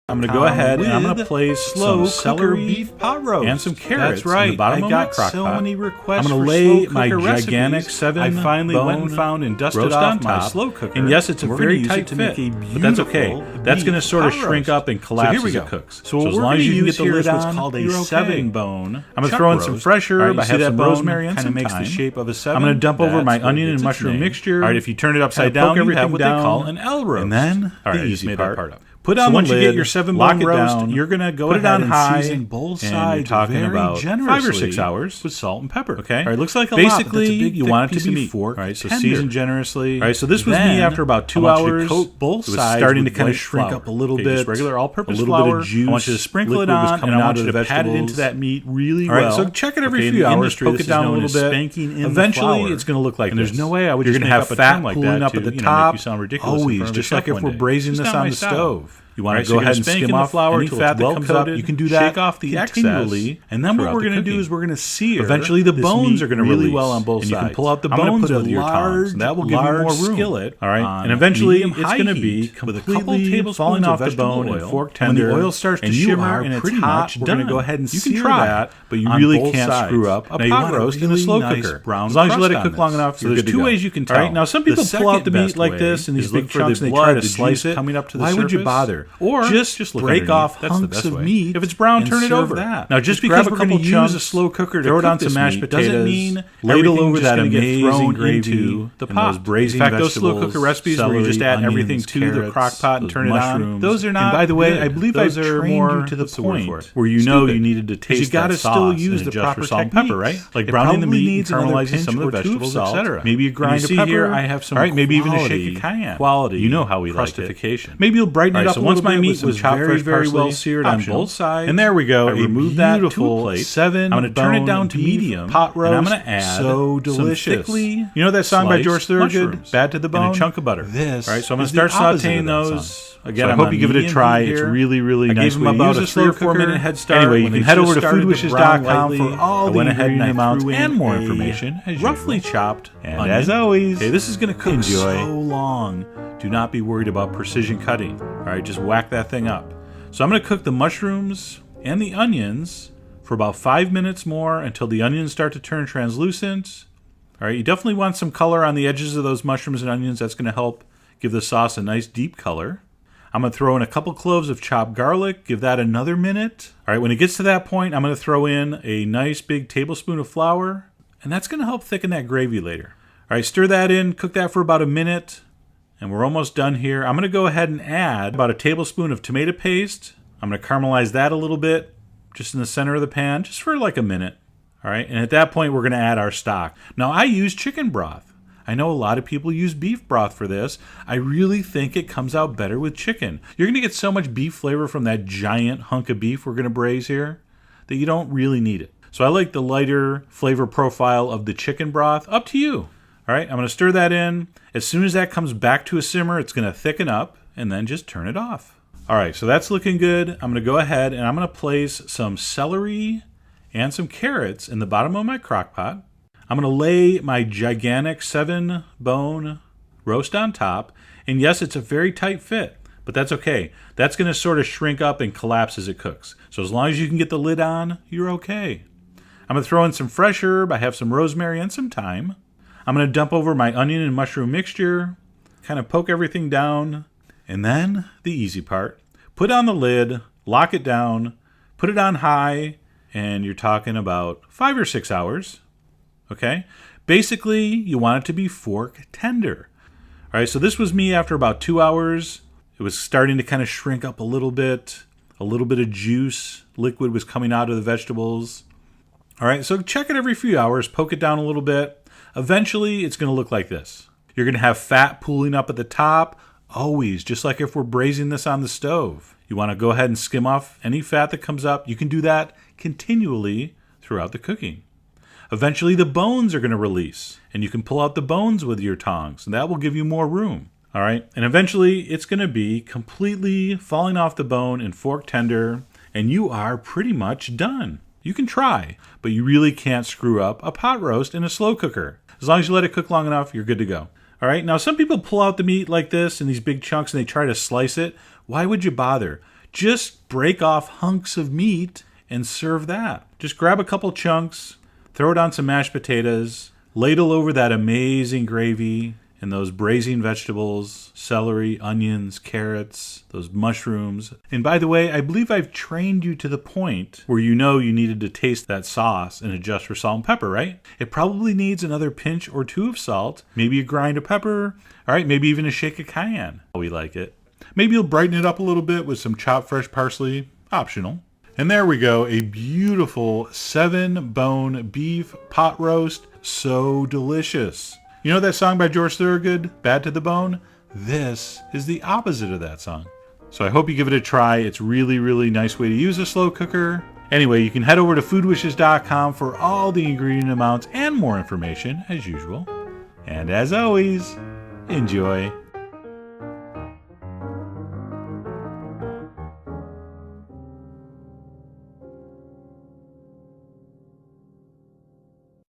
I'm going to go ahead and I'm going to place slow celery beef pot roast and some carrots. That's right. In the bottom I of got my crock so pot. many requests. I'm going for to lay slow my cooker gigantic recipes. 7 I finally went and bone found and dusted roast off on my top. slow cooker. And yes, it's a We're very gonna use tight it to make fit, a but that's okay. beautiful That's going to sort of beef shrink pot up and roast. collapse So here we as go. it cooks. So what as we're long as gonna you can use get the here lid is what's on, called a you're okay. 7 bone. I'm going to chuck throw in some roast. fresh herb. You I see have that some bone rosemary and kinda some makes the thyme. shape of a 7. I'm going to dump over my That's what onion gets and its mushroom name. mixture. All right, if you turn it upside Kinda poke down, you everything have what down, they call an L roast. and then all right, the easy made part. that part up. Put So on once the you lid, get your 7 lock bone it roast, down, you're gonna go put it ahead on and high, season both and sides you're talking very about 5 or generously 6 hours with salt and pepper. Okay, all right, looks like a basically lot, but that's a big, you thick want it to piece be of meat. beef fork All right, so tender. season generously. All right, so this was Then me after about 2 I want you to hours. coat both It was sides starting to with kind of white shrink flour. up a little Okay, bit. just regular all-purpose a little flour. bit of juice. I want you to sprinkle it Liquid was on, coming and I out want of you the to pat it into vegetables. that meat really All right, well. so check it every Okay, few in the hours. industry, Poke this it down is a known little as bit. spanking in the Eventually, flour. it's going to look like And this. there's no way I would You're just going to make have up a fat term like pooling that up to, at the make top. you sound ridiculous in Always, front of a just like chef if one we're day. braising It's this not on my the style. stove. You want All right, to so go you're ahead gonna and spank skim in the off flour any until fat it's that well comes coated. up. You can do shake that off the continually, excess and then what throughout we're the going to do cooking. is we're going to sear. Eventually, the this bones meat are going to really release, well on both and sides. you can pull out the I'm gonna bones put a with your tongs, and that will give you more room. skillet. All right, on and eventually it's medium-high going to be heat with a couple completely tablespoons falling of off the vegetable bone oil. and fork And when the tender. oil starts to and you shimmer are and it's pretty hot, much we're going to done. go ahead and You can sear try that, but you on really both can't sides. screw up a Now, you pot want a roast in a really slow nice cooker. brown As long as you let it crust cook on long this. enough, So you're there's good to two go. ways you can All right, tell. now some The people pull out the second meat best like way this in these is big look for chunks the and they try blood, to the slice juice it. coming up to the Why would you surface. bother? Or just look break underneath. off That's the hunks best of way. meat. If it's brown, and turn it serve over. that. Now, just grab because a we're gonna couple use chunks, a slow cooker to throw it cook on this some mashed meat doesn't potatoes, mean ladle everything's over just that gonna get amazing thrown gravy into the and pot. those braising In fact, those slow vegetables, cooker recipes where you just celery, add everything onions, to the carrots, crock pot and those turn it on, mushrooms. those are not And by the way, good. I believe Those I've are trained more you to the what's the word for point it? where you know Stupid. you needed to 'Cause taste you gotta that still sauce use and the adjust proper for salt and pepper, right? techniques. Like It browning the probably meat, needs another caramelizing pinch some of or the two of vegetables, salt. etc. Maybe a And grind you of see pepper. here, I have some All right, maybe even a shake quality- of cayenne. Quality, You know how we like it. crustification. Maybe you'll brighten All it right, up so a once little my bit meat with some was chopped very, very well parsley, seared on optional. both sides, And there we go. I removed that to a beautiful plate. 7 I'm going to turn it down bone to beef medium pot roast. and I'm going to add so delicious. some thickly, you know that song by George sliced Thorogood, mushrooms Bad to the Bone, and a chunk of butter. This All right, so I'm going is to the start opposite sautéing of that those. song. Again, So I I'm hope on you give it a medium try. heat It's here. really, really I nice. gave them We about use a a 3 or 4 cooker. minute head start. Anyway, you when can they head just over to started to brown foodwishes.com lightly. for all I the went ahead and ingredient I amounts threw in and more a information, as roughly usual. chopped And onion. as always, Okay, this is going to cook enjoy. so long. Do not be worried about precision cutting. All right, just whack that thing up. So I'm going to cook the mushrooms and the onions for about 5 minutes more until the onions start to turn translucent. All right, you definitely want some color on the edges of those mushrooms and onions. That's going to help give the sauce a nice deep color. I'm going to throw in a couple cloves of chopped garlic. Give that another minute. All right, when it gets to that point, I'm going to throw in a nice big tablespoon of flour, and that's going to help thicken that gravy later. All right, stir that in, cook that for about a minute, and we're almost done here. I'm going to go ahead and add about a tablespoon of tomato paste. I'm going to caramelize that a little bit, just in the center of the pan, just for like a minute. All right, and at that point, we're going to add our stock. Now, I use chicken broth. I know a lot of people use beef broth for this. I really think it comes out better with chicken. You're going to get so much beef flavor from that giant hunk of beef we're going to braise here that you don't really need it. So I like the lighter flavor profile of the chicken broth. Up to you. All right, I'm going to stir that in. As soon as that comes back to a simmer, it's going to thicken up, and then just turn it off. All right, so that's looking good. I'm going to go ahead and I'm going to place some celery and some carrots in the bottom of my crock pot. I'm going to lay my gigantic 7 bone roast on top. And yes, it's a very tight fit, but that's okay. That's going to sort of shrink up and collapse as it cooks. So as long as you can get the lid on, you're okay. I'm going to throw in some fresh herb. I have some rosemary and some thyme. I'm going to dump over my onion and mushroom mixture, kind of poke everything down. And then the easy part, put on the lid, lock it down, put it on high, and you're talking about 5 or 6 hours. Okay? Basically, you want it to be fork tender. All right, so this was me after about 2 hours. It was starting to kind of shrink up a little bit of juice, liquid was coming out of the vegetables. All right, so check it every few hours, poke it down a little bit. Eventually, it's going to look like this. You're going to have fat pooling up at the top, always, just like if we're braising this on the stove. You want to go ahead and skim off any fat that comes up. You can do that continually throughout the cooking. Eventually, the bones are going to release, and you can pull out the bones with your tongs, and that will give you more room. All right, and eventually, it's going to be completely falling off the bone and fork tender, and you are pretty much done. You can try, but you really can't screw up a pot roast in a slow cooker. As long as you let it cook long enough, you're good to go. All right, now some people pull out the meat like this in these big chunks and they try to slice it. Why would you bother? just break off hunks of meat and serve that. Just grab a couple chunks, throw it on some mashed potatoes, ladle over that amazing gravy and those braising vegetables, celery, onions, carrots, those mushrooms. And by the way, I believe I've trained you to the point where you know you needed to taste that sauce and adjust for salt and pepper, right? It probably needs another pinch or two of salt, maybe a grind of pepper, all right, maybe even a shake of cayenne. We like it. Maybe you'll brighten it up a little bit with some chopped fresh parsley, optional. And there we go, a beautiful 7-bone beef pot roast, so delicious. You know that song by George Thorogood, Bad to the Bone? This is the opposite of that song. So I hope you give it a try. It's really, really nice way to use a slow cooker. Anyway, you can head over to foodwishes.com for all the ingredient amounts and more information, as usual. And as always, enjoy.